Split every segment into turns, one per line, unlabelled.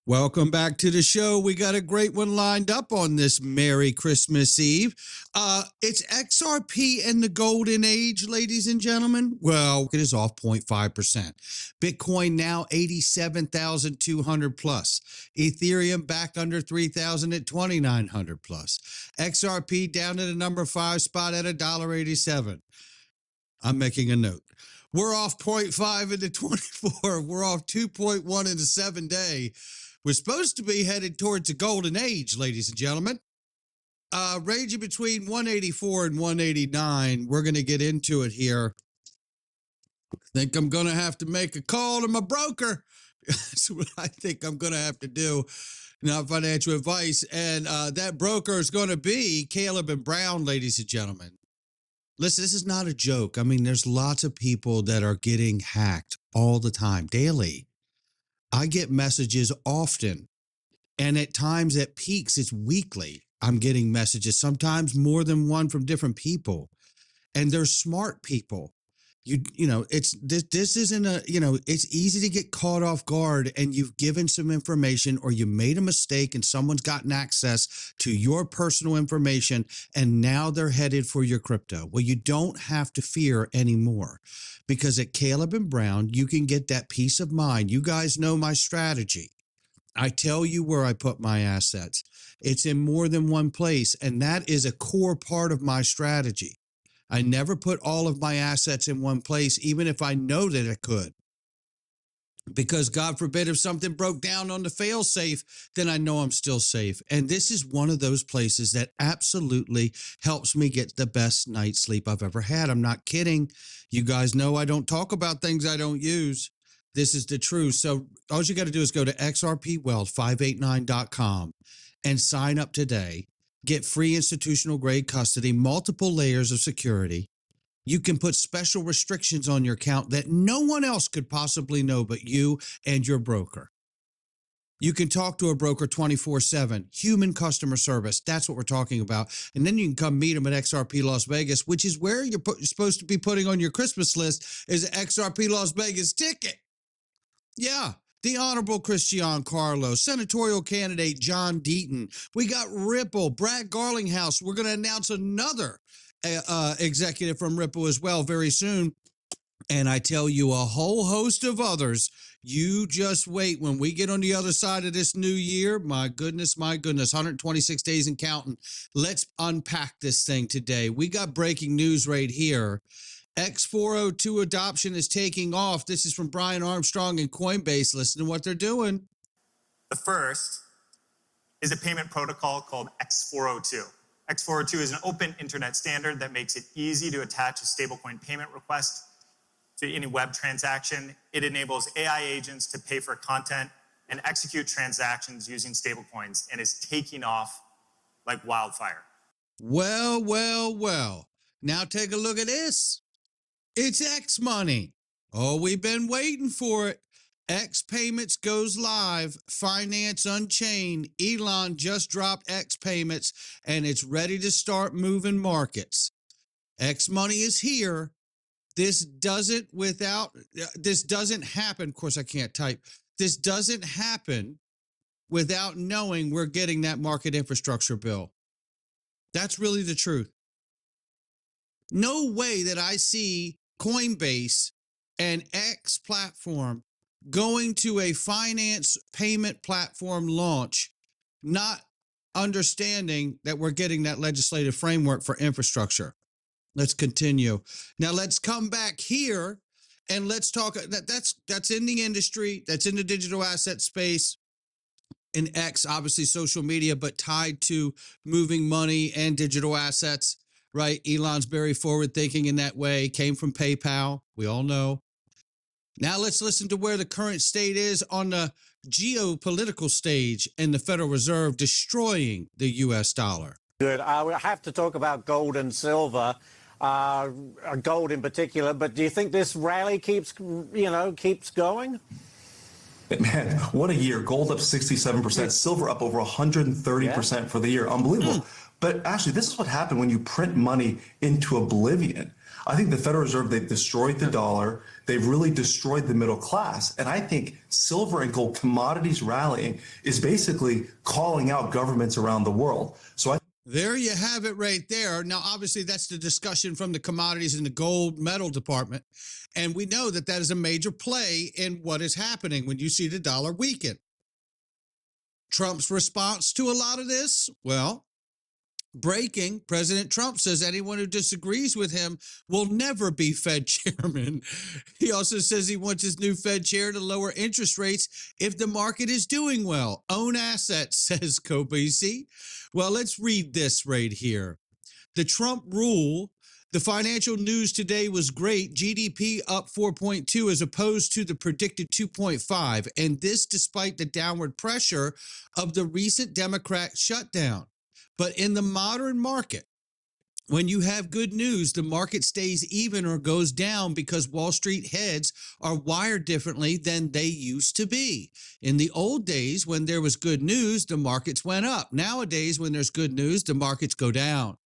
Welcome back to the show. We got a great one lined up on this Merry Christmas Eve. It's XRP and the golden age, ladies and gentlemen. Well, it is off 0.5%. Bitcoin now 87,200 plus. Ethereum back under 3,000 at 2,900 plus. XRP down to the number 5 spot at $1.87. I'm making a note. We're off 0.5 into 24. We're off 2.1 into 7 day. We're supposed to be headed towards the golden age, ladies and gentlemen. Ranging between 184 and 189. We're going to get into it here. I think I'm going to have to make a call to my broker. That's what I think I'm going to have to do. Not financial advice. And that broker is going to be Caleb and Brown, ladies and gentlemen. Listen, this is not a joke. I mean, there's lots of people that are getting hacked all the time, daily. I get messages often, and at times at peaks, it's weekly. I'm getting messages, sometimes more than one from different people, and they're smart people. You know, it's this isn't a, you know, it's easy to get caught off guard, and you've given some information or you made a mistake and someone's gotten access to your personal information and now they're headed for your crypto. Well, you don't have to fear anymore, because at Caleb and Brown, you can get that peace of mind. You guys know my strategy. I tell you where I put my assets. It's in more than one place, and that is a core part of my strategy. I never put all of my assets in one place, even if I know that I could. Because God forbid, if something broke down on the fail safe, then I know I'm still safe. And this is one of those places that absolutely helps me get the best night's sleep I've ever had. I'm not kidding. You guys know I don't talk about things I don't use. This is the truth. So all you got to do is go to xrpwealth589.com and sign up today. Get free institutional grade custody, multiple layers of security. You can put special restrictions on your account that no one else could possibly know but you and your broker. You can talk to a broker 24/7, human customer service. That's what we're talking about. And then you can come meet them at XRP Las Vegas, which is where you're supposed to be putting on your Christmas list is an XRP Las Vegas ticket. Yeah. The Honorable Christian Carlos, senatorial candidate John Deaton. We got Ripple, Brad Garlinghouse. We're going to announce another executive from Ripple as well very soon. And I tell you, a whole host of others. You just wait. When we get on the other side of this new year, my goodness, 126 days and counting. Let's unpack this thing today. We got breaking news right here. X402 adoption is taking off. This is from Brian Armstrong and Coinbase. Listen to what they're doing.
The first is a payment protocol called X402. X402 is an open internet standard that makes it easy to attach a stablecoin payment request to any web transaction. It enables AI agents to pay for content and execute transactions using stablecoins, and is taking off like wildfire.
Well, well, well. Now take a look at this. It's X money. Oh, we've been waiting for it. X Payments goes live. Finance Unchained. Elon just dropped X Payments, and it's ready to start moving markets. X money is here. This doesn't happen. Of course, I can't type. This doesn't happen without knowing we're getting that market infrastructure bill. That's really the truth. No way that I see Coinbase and X platform going to a finance payment platform launch, not understanding that we're getting that legislative framework for infrastructure. Let's continue. Now let's come back here and let's talk. That's in the industry. That's in the digital asset space. In X, obviously social media, but tied to moving money and digital assets. Right? Elon's very forward thinking in that way, came from PayPal. We all know. Now let's listen to where the current state is on the geopolitical stage and the Federal Reserve destroying the U.S. dollar.
Good. I have to talk about gold and silver, gold in particular. But do you think this rally keeps going?
Man, what a year. Gold up 67%, silver up over 130% for the year. Unbelievable. But actually, this is what happened when you print money into oblivion. I think the Federal Reserve, they've destroyed the dollar. They've really destroyed the middle class. And I think silver and gold commodities rallying is basically calling out governments around the world. So
there you have it right there. Now, obviously, that's the discussion from the commodities and the gold metal department. And we know that that is a major play in what is happening when you see the dollar weaken. Trump's response to a lot of this, well, breaking, President Trump says anyone who disagrees with him will never be Fed chairman. He also says he wants his new Fed chair to lower interest rates if the market is doing well. Own assets, says Kobisi. Well, let's read this right here. The Trump rule, the financial news today was great. GDP up 4.2 as opposed to the predicted 2.5. And this despite the downward pressure of the recent Democrat shutdown. But in the modern market, when you have good news, the market stays even or goes down because Wall Street heads are wired differently than they used to be. In the old days, when there was good news, the markets went up. Nowadays, when there's good news, the markets go down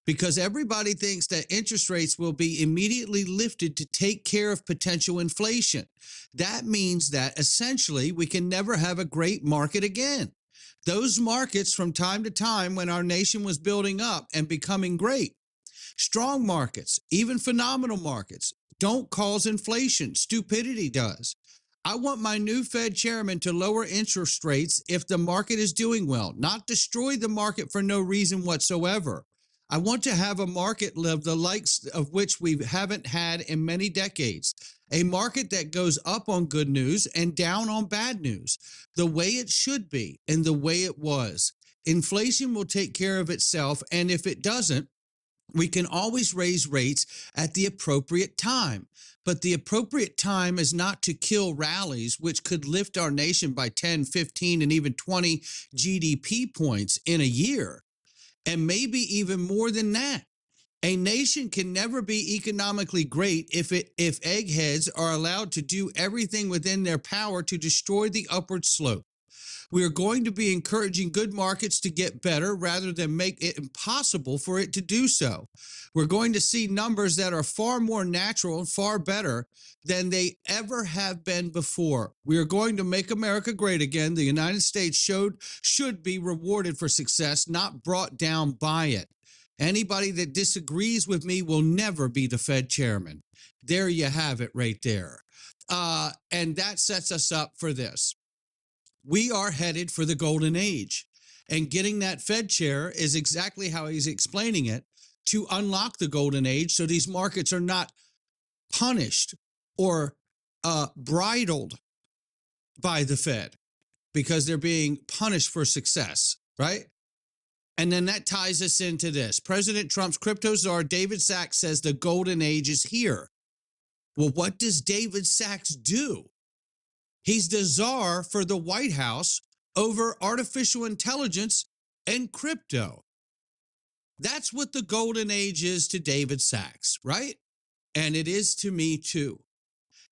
because everybody thinks that interest rates will be immediately lifted to take care of potential inflation. That means that essentially we can never have a great market again. Those markets from time to time when our nation was building up and becoming great, strong markets, even phenomenal markets, don't cause inflation. Stupidity does. I want my new Fed chairman to lower interest rates if the market is doing well, not destroy the market for no reason whatsoever. I want to have a market live the likes of which we haven't had in many decades. A market that goes up on good news and down on bad news, the way it should be and the way it was. Inflation will take care of itself, and if it doesn't, we can always raise rates at the appropriate time. But the appropriate time is not to kill rallies, which could lift our nation by 10, 15, and even 20 GDP points in a year, and maybe even more than that. A nation can never be economically great if eggheads are allowed to do everything within their power to destroy the upward slope. We are going to be encouraging good markets to get better rather than make it impossible for it to do so. We're going to see numbers that are far more natural and far better than they ever have been before. We are going to make America great again. The United States should be rewarded for success, not brought down by it. Anybody that disagrees with me will never be the Fed chairman. There you have it right there. And that sets us up for this. We are headed for the golden age. And getting that Fed chair is exactly how he's explaining it, to unlock the golden age so these markets are not punished or bridled by the Fed because they're being punished for success, right? And then that ties us into this. President Trump's crypto czar, David Sachs, says the golden age is here. Well, what does David Sachs do? He's the czar for the White House over artificial intelligence and crypto. That's what the golden age is to David Sachs, right? And it is to me too.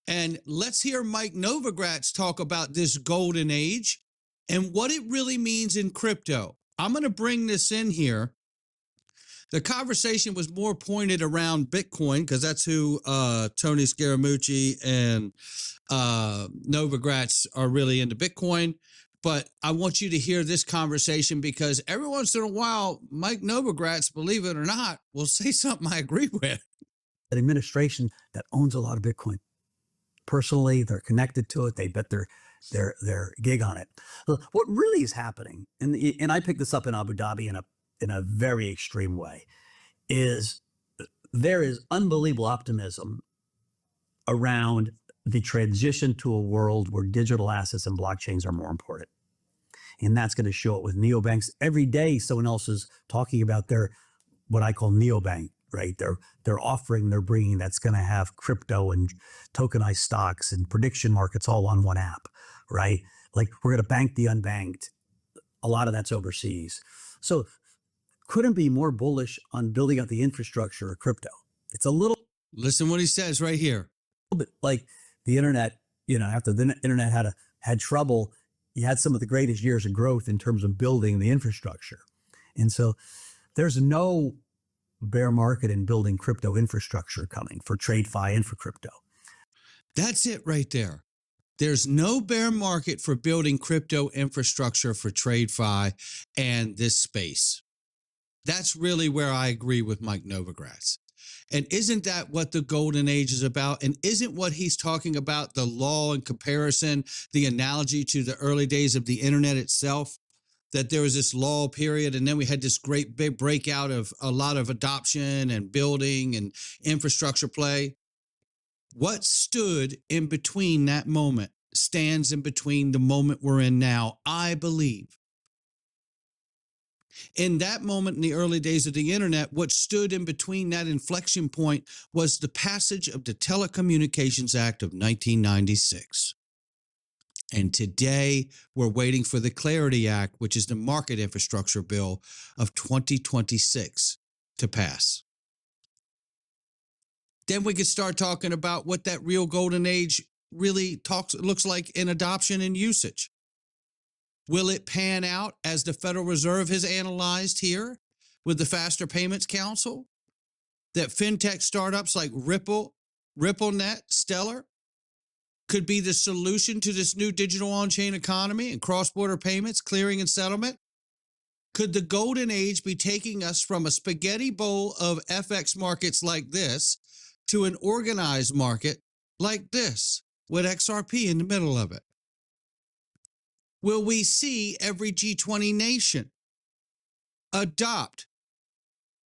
And let's hear Mike Novogratz talk about this golden age and what it really means in crypto. I'm going to bring this in here. The conversation was more pointed around Bitcoin because that's who Tony Scaramucci and Novogratz are really into Bitcoin. But I want you to hear this conversation because every once in a while, Mike Novogratz, believe it or not, will say something I agree with.
An administration that owns a lot of Bitcoin. Personally, they're connected to it. They bet their gig on it. What really is happening, and I picked this up in Abu Dhabi in a very extreme way, is there is unbelievable optimism around the transition to a world where digital assets and blockchains are more important. And that's going to show it with neobanks. Every day, someone else is talking about their, what I call neobank, right? They're bringing that's going to have crypto and tokenized stocks and prediction markets all on one app, right? Like we're going to bank the unbanked. A lot of that's overseas. So couldn't be more bullish on building out the infrastructure of crypto. It's a little.
Listen what he says right here.
Bit like the internet, after the internet had trouble, you had some of the greatest years of growth in terms of building the infrastructure. And so there's no bear market in building crypto infrastructure coming for TradeFi and for crypto.
That's it right there. There's no bear market for building crypto infrastructure for TradeFi and this space. That's really where I agree with Mike Novogratz. And isn't that what the golden age is about? And isn't what he's talking about the law in comparison, the analogy to the early days of the internet itself? That there was this lull period, and then we had this great big breakout of a lot of adoption and building and infrastructure play. What stood in between that moment stands in between the moment we're in now, I believe. In that moment in the early days of the internet, what stood in between that inflection point was the passage of the Telecommunications Act of 1996. And today we're waiting for the Clarity Act, which is the market infrastructure bill of 2026 to pass. Then we could start talking about what that real golden age really looks like in adoption and usage. Will it pan out as the Federal Reserve has analyzed here with the Faster Payments Council? That fintech startups like Ripple, RippleNet, Stellar could be the solution to this new digital on-chain economy and cross-border payments, clearing and settlement? Could the golden age be taking us from a spaghetti bowl of FX markets like this to an organized market like this with XRP in the middle of it? Will we see every G20 nation adopt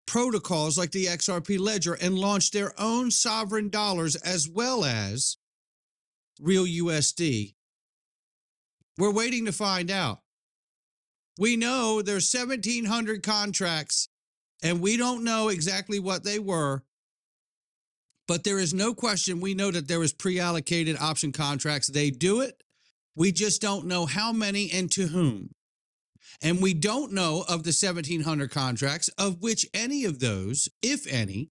protocols like the XRP ledger and launch their own sovereign dollars as well as real USD? We're waiting to find out. We know there's 1,700 contracts, and we don't know exactly what they were, but there is no question we know that there is pre-allocated option contracts. They do it. We just don't know how many and to whom. And we don't know of the 1,700 contracts of which any of those, if any,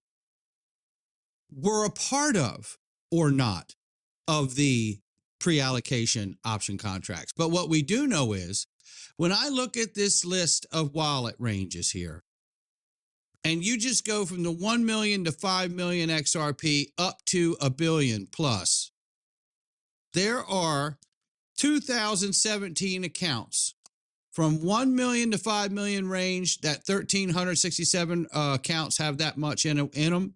were a part of or not of the pre-allocation option contracts. But what we do know is when I look at this list of wallet ranges here, and you just go from the 1 million to 5 million XRP up to a billion plus, there are 2,017 accounts from 1 million to 5 million range. That 1,367 accounts have that much in them.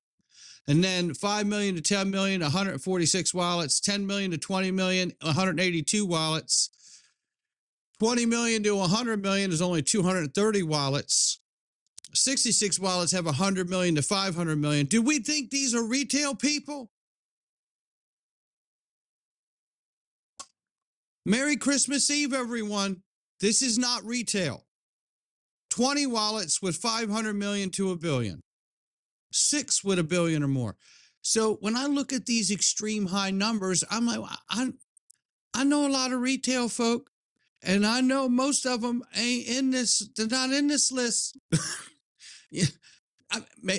And then 5 million to 10 million, 146 wallets, 10 million to 20 million, 182 wallets. 20 million to 100 million is only 230 wallets. 66 wallets have 100 million to 500 million. Do we think these are retail people? Merry Christmas Eve, everyone. This is not retail. 20 wallets with 500 million to a billion. 6 with a billion or more. So when I look at these extreme high numbers, I'm like, I know a lot of retail folk, and I know most of them ain't in this. They're not in this list. Yeah,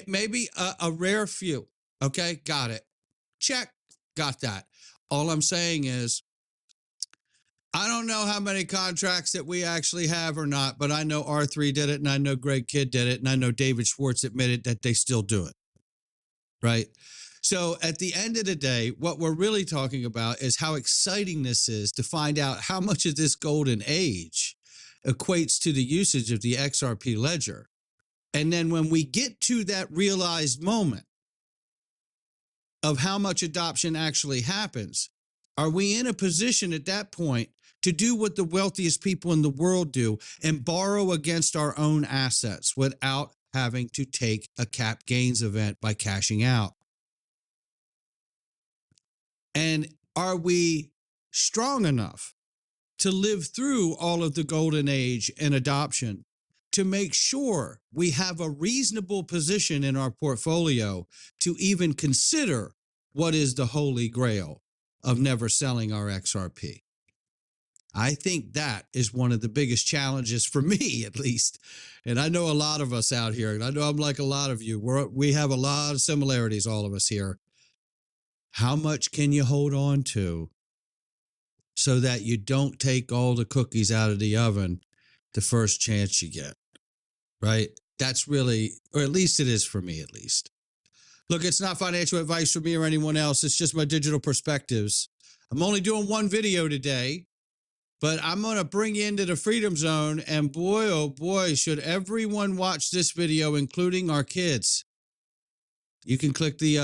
maybe a rare few. Okay, got it. Check, got that. All I'm saying is, I don't know how many contracts that we actually have or not, but I know R3 did it, and I know Greg Kidd did it, and I know David Schwartz admitted that they still do it, right? So at the end of the day, what we're really talking about is how exciting this is to find out how much of this golden age equates to the usage of the XRP ledger. And then when we get to that realized moment of how much adoption actually happens, are we in a position at that point to do what the wealthiest people in the world do and borrow against our own assets without having to take a cap gains event by cashing out? And are we strong enough to live through all of the golden age and adoption to make sure we have a reasonable position in our portfolio to even consider what is the holy grail of never selling our XRP? I think that is one of the biggest challenges for me, at least. And I know a lot of us out here, and I know I'm like a lot of you. We have a lot of similarities, all of us here. How much can you hold on to so that you don't take all the cookies out of the oven the first chance you get, right? That's really, or at least it is for me, at least. Look, it's not financial advice for me or anyone else. It's just my digital perspectives. I'm only doing one video today, but I'm going to bring you into the Freedom Zone. And boy, oh boy, should everyone watch this video, including our kids. You can click the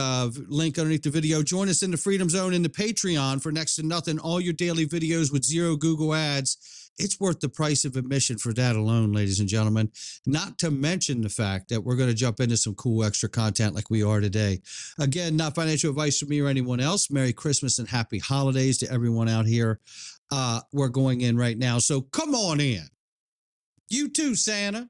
link underneath the video. Join us in the Freedom Zone in the Patreon for next to nothing. All your daily videos with zero Google ads. It's worth the price of admission for that alone, ladies and gentlemen. Not to mention the fact that we're going to jump into some cool extra content like we are today. Again, not financial advice from me or anyone else. Merry Christmas and happy holidays to everyone out here. We're going in right now. So come on in. You too, Santa.